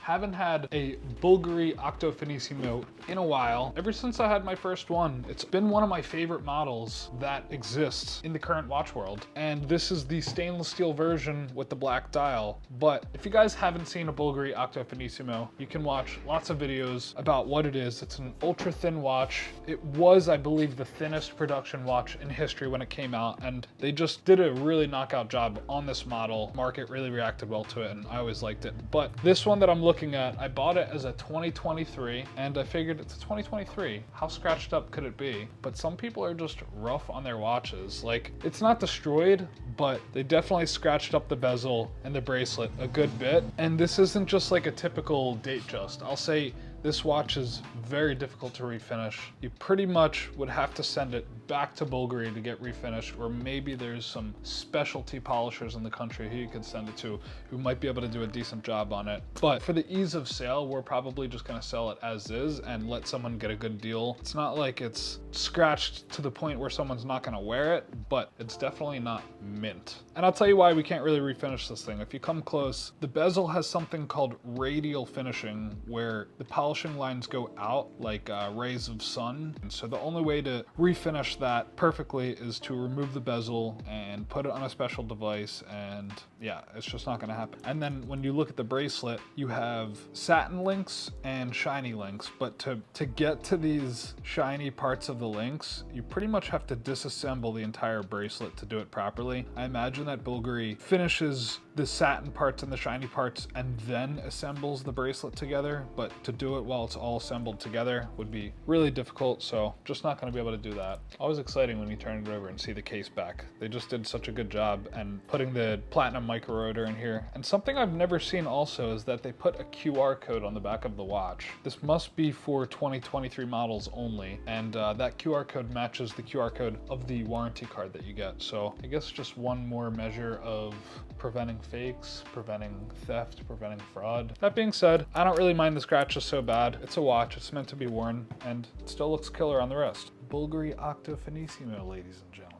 Haven't had a Bulgari Octo Finissimo in a while. Ever since I had my first one, it's been one of my favorite models that exists in the current watch world. And this is the stainless steel version with the black dial. But if you guys haven't seen a Bulgari Octo Finissimo, you can watch lots of videos about what it is. It's an ultra thin watch. It was, I believe, the thinnest production watch in history when it came out, and they just did a really knockout job on this model. Market really reacted well to it, and I always liked it. But this one that I'm looking at, I bought it as a 2023, and I figured it's a 2023. How scratched up could it be? But some people are just rough on their watches. Like, it's not destroyed, but they definitely scratched up the bezel and the bracelet a good bit. And this isn't just like a typical date just. I'll say this watch is very difficult to refinish. You pretty much would have to send it back to Bulgari to get refinished, or maybe there's some specialty polishers in the country who you could send it to who might be able to do a decent job on it. But for the ease of sale, we're probably just gonna sell it as is and let someone get a good deal. It's not like it's scratched to the point where someone's not gonna wear it, but it's definitely not mint. And I'll tell you why we can't really refinish this thing. If you come close, the bezel has something called radial finishing, where the polishing lines go out like rays of sun. And so the only way to refinish that perfectly is to remove the bezel and put it on a special device, and yeah, it's just not gonna happen. And then when you look at the bracelet, you have satin links and shiny links, but to get to these shiny parts of the links, you pretty much have to disassemble the entire bracelet to do it properly. I imagine that Bulgari finishes the satin parts and the shiny parts and then assembles the bracelet together, but to do it while it's all assembled together would be really difficult, so just not going to be able to do that. Always exciting when you turn it over and see the case back. They just did such a good job and putting the platinum micro rotor in here. And something I've never seen also is that they put a QR code on the back of the watch. This must be for 2023 models only, and that QR code matches the QR code of the warranty card that you get. So I guess just one more measure of preventing fakes, preventing theft, preventing fraud. That being said, I don't really mind the scratches so bad. It's a watch, it's meant to be worn, and it still looks killer on the wrist. Bulgari Octo Finissimo, ladies and gentlemen.